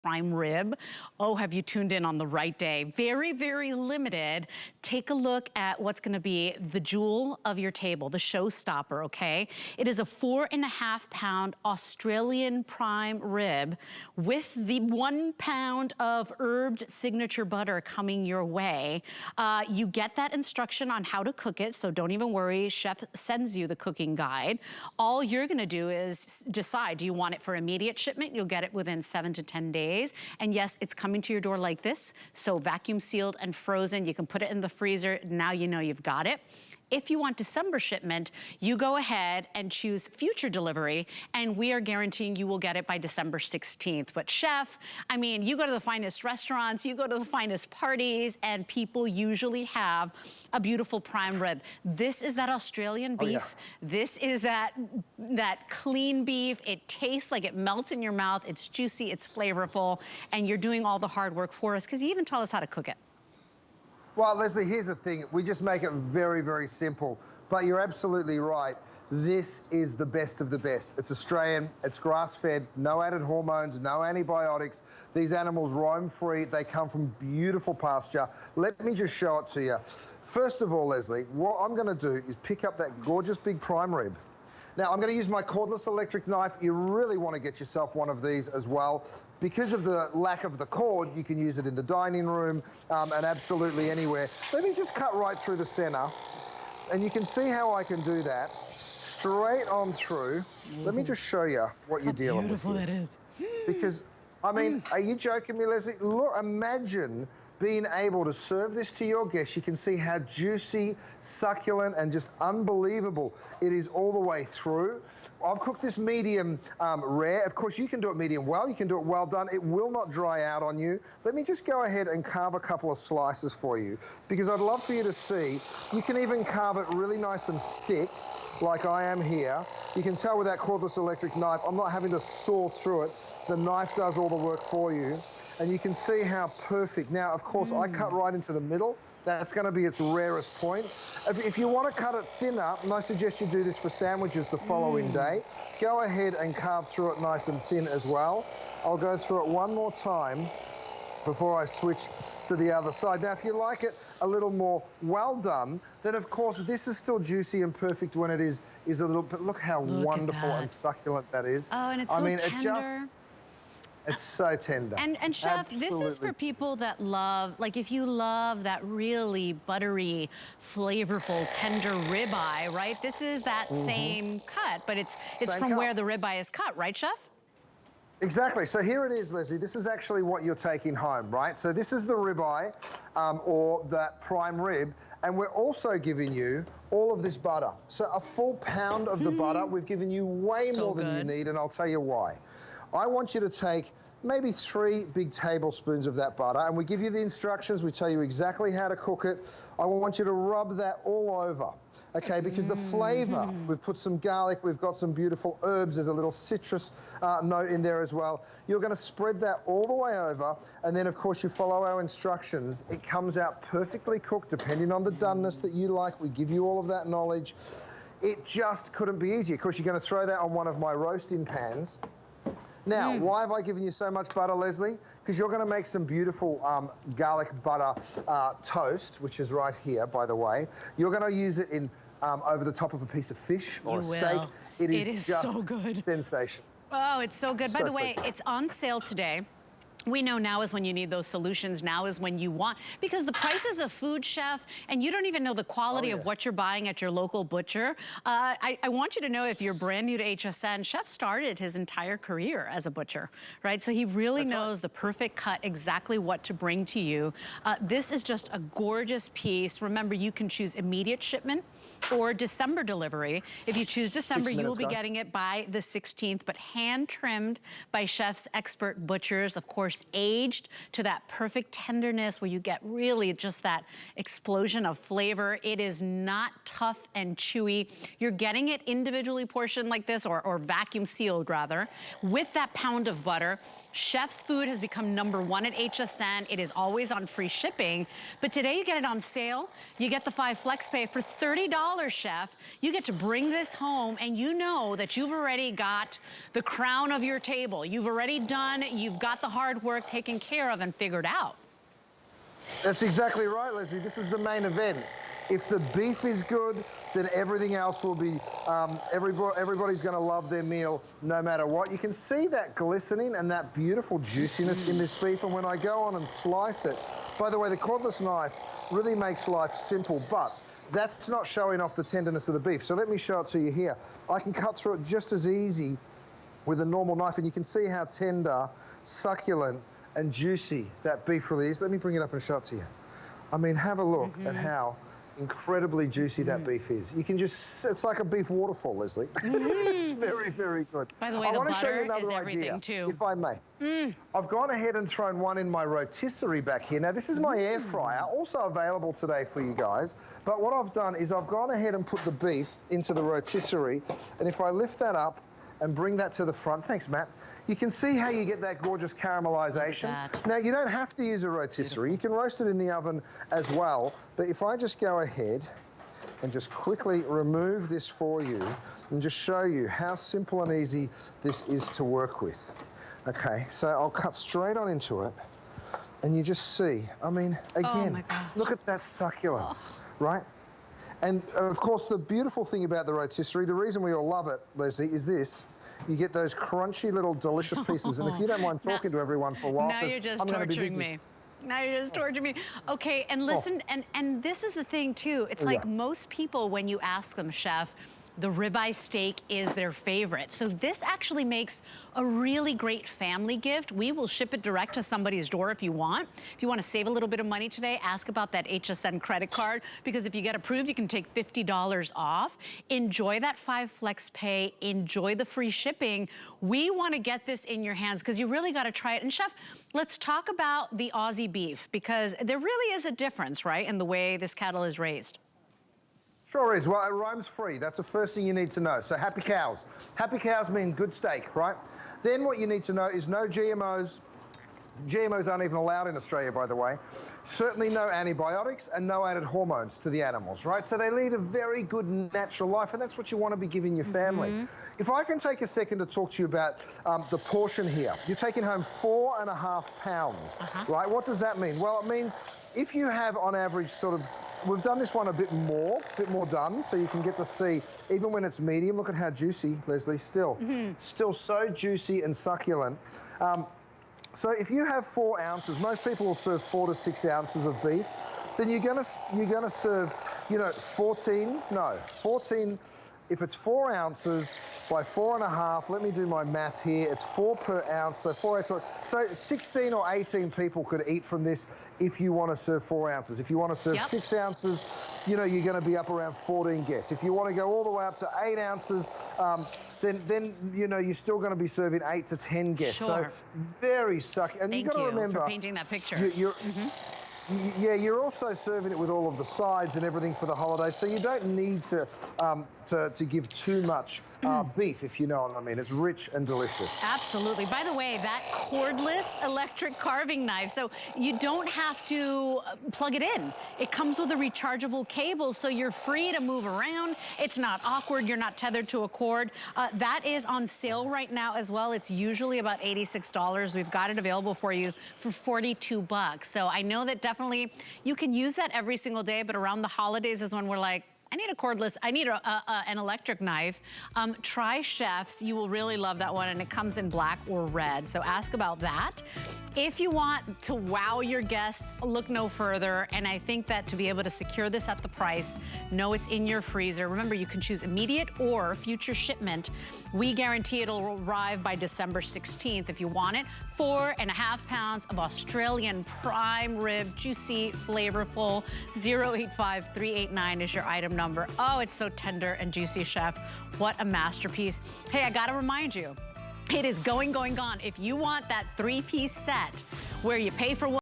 Prime Rib. Oh, have you tuned in on the right day? Very, very limited. Take a look at what's gonna be the jewel of your table, the showstopper, okay? It is a 4.5-pound Australian prime rib with the 1 pound of herbed signature butter coming your way. You get that instruction on how to cook it, so don't even worry. Chef sends you the cooking guide. All you're gonna do is decide, do you want it for immediate shipment? You'll get it within 7 to 10 days. And yes, it's coming to your door like this. So vacuum sealed and frozen. You can put it in the freezer. Now you know you've got it. If you want December shipment, you go ahead and choose future delivery, and we are guaranteeing you will get it by December 16th. But chef, I mean, you go to the finest restaurants, you go to the finest parties, and people usually have a beautiful prime rib. This is that Australian beef. Oh, yeah. This is that clean beef. It tastes like it melts in your mouth. It's juicy, it's flavorful, and you're doing all the hard work for us because you even tell us how to cook it. Well, Leslie, here's the thing. We just make it very, very simple. But you're absolutely right. This is the best of the best. It's Australian, it's grass-fed, no added hormones, no antibiotics. These animals roam free. They come from beautiful pasture. Let me just show it to you. First of all, Leslie, what I'm going to do is pick up that gorgeous big prime rib. Now, I'm going to use my cordless electric knife. You really want to get yourself one of these as well. Because of the lack of the cord, you can use it in the dining room and absolutely anywhere. Let me just cut right through the center. And you can see how I can do that. Straight on through. Let me just show you what you're dealing with. How beautiful that is. Because, I mean, are you joking me, Leslie? Look, imagine being able to serve this to your guests. You can see how juicy, succulent, and just unbelievable it is all the way through. I've cooked this medium rare. Of course, you can do it medium well. You can do it well done. It will not dry out on you. Let me just go ahead and carve a couple of slices for you, because I'd love for you to see. You can even carve it really nice and thick, like I am here. You can tell with that cordless electric knife, I'm not having to saw through it. The knife does all the work for you. And you can see how perfect. Now, of course, I cut right into the middle. That's going to be its rarest point. If you want to cut it thinner, and I suggest you do this for sandwiches the following day, go ahead and carve through it nice and thin as well. I'll go through it one more time before I switch to the other side. Now, if you like it a little more well done, then of course this is still juicy and perfect when it is a little, but look how wonderful and succulent that is. Oh, and it's so tender. It's so tender. And Chef, absolutely. This is for people that love, like if you love that really buttery, flavorful, tender ribeye, right? This is that same cut, but it's from where the ribeye is cut, right, Chef? Exactly. So here it is, Leslie. This is actually what you're taking home, right? So this is the ribeye or that prime rib. And we're also giving you all of this butter. So a full pound of the butter. We've given you way more than you need, and I'll tell you why. I want you to take maybe 3 big tablespoons of that butter, and we give you the instructions. We tell you exactly how to cook it. I want you to rub that all over, okay, because the flavor, we've put some garlic, we've got some beautiful herbs, there's a little citrus note in there as well. You're going to spread that all the way over, and then, of course, you follow our instructions. It comes out perfectly cooked, depending on the doneness that you like. We give you all of that knowledge. It just couldn't be easier. Of course, you're going to throw that on one of my roasting pans. Now, why have I given you so much butter, Leslie? Because you're going to make some beautiful garlic butter toast, which is right here, by the way. You're going to use it in over the top of a piece of fish or a steak. It is just so good. Sensational. Oh, it's so good. By the way, it's on sale today. We know now is when you need those solutions. Now is when you want, because the prices of food, Chef, and you don't even know the quality of what you're buying at your local butcher. I want you to know, if you're brand new to HSN, Chef started his entire career as a butcher, right? So he really knows the perfect cut, exactly what to bring to you. This is just a gorgeous piece. Remember, you can choose immediate shipment or December delivery. If you choose December, you will be getting it by the 16th, but hand trimmed by Chef's expert butchers, of course, aged to that perfect tenderness where you get really just that explosion of flavor. It is not tough and chewy. You're getting it individually portioned like this, or vacuum sealed rather, with that pound of butter. Chef's food has become #1 at HSN. It is always on free shipping, but today you get it on sale. You get the 5 flex pay for $30, Chef. You get to bring this home, and you know that you've already got the crown of your table. You've already done, you've got the hard work. work taken care of and figured out. That's exactly right, Leslie. This is the main event. If the beef is good, then everything else will be, everybody's gonna love their meal no matter what. You can see that glistening and that beautiful juiciness in this beef, and when I go on and slice it, by the way, the cordless knife really makes life simple, but that's not showing off the tenderness of the beef. So let me show it to you here. I can cut through it just as easy with a normal knife, and you can see how tender, succulent, and juicy that beef really is. Let me bring it up and show it to you. I mean, have a look at how incredibly juicy that beef is. You can just, it's like a beef waterfall, Leslie. It's very, very good. By the way, I the want to show you butter another is everything idea, too. if I may. I've gone ahead and thrown one in my rotisserie back here. Now, this is my air fryer, also available today for you guys. But what I've done is I've gone ahead and put the beef into the rotisserie. And if I lift that up and bring that to the front, thanks, Matt, you can see how you get that gorgeous caramelization. Now, you don't have to use a rotisserie. You can roast it in the oven as well. But if I just go ahead and just quickly remove this for you and just show you how simple and easy this is to work with. Okay, so I'll cut straight on into it, and you just see, I mean, again, look at that succulence, right? And of course, the beautiful thing about the rotisserie, the reason we all love it, Leslie, is this. You get those crunchy little delicious pieces. And if you don't mind talking to everyone for a while, now you're just torturing me. Now you're just torturing me. Okay, and listen, and this is the thing too. It's like most people, when you ask them, chef, the ribeye steak is their favorite. So this actually makes a really great family gift. We will ship it direct to somebody's door if you want. If you want to save a little bit of money today, ask about that HSN credit card, because if you get approved, you can take $50 off. Enjoy that 5 flex pay. Enjoy the free shipping. We want to get this in your hands because you really got to try it. And chef, let's talk about the Aussie beef, because there really is a difference, right, in the way this cattle is raised. Sure is. Well, it rhymes free. That's the first thing you need to know. So happy cows. Happy cows mean good steak, right? Then what you need to know is no GMOs. GMOs aren't even allowed in Australia, by the way. Certainly no antibiotics and no added hormones to the animals, right? So they lead a very good natural life, and that's what you want to be giving your family. If I can take a second to talk to you about the portion here. You're taking home 4.5 pounds, right? What does that mean? Well, it means if you have on average sort of, we've done this one a bit more done, so you can get to see, even when it's medium, look at how juicy, Leslie, still so juicy and succulent. So if you have 4 ounces, most people will serve 4 to 6 ounces of beef, then you're gonna serve, you know, 14, if it's 4 ounces by 4.5, let me do my math here, it's 4 per ounce, so 4 ounces. So 16 or 18 people could eat from this if you want to serve 4 ounces. If you want to serve 6 ounces, you know, you're going to be up around 14 guests. If you want to go all the way up to 8 ounces, then you know, you're still going to be serving 8 to 10 guests. So very sucky. And Thank you got to you remember, for painting that picture. Yeah, you're also serving it with all of the sides and everything for the holidays, so you don't need to give too much beef, if you know what I mean. It's rich and delicious. Absolutely. By the way, that cordless electric carving knife, so you don't have to plug it in. It comes with a rechargeable cable, so you're free to move around. It's not awkward. You're not tethered to a cord. That is on sale right now as well. It's usually about $86. We've got it available for you for $42. So I know that definitely you can use that every single day, but around the holidays is when we're like, I need a cordless, I need an electric knife. Try Chef's, you will really love that one, and it comes in black or red, so ask about that. If you want to wow your guests, look no further, and I think that to be able to secure this at the price, know it's in your freezer. Remember, you can choose immediate or future shipment. We guarantee it'll arrive by December 16th if you want it. 4.5 pounds of Australian prime rib, juicy, flavorful. 085389 is your item number. Oh, it's so tender and juicy, chef. What a masterpiece. Hey, I gotta remind you, it is going, gone. If you want that 3-piece set where you pay for one,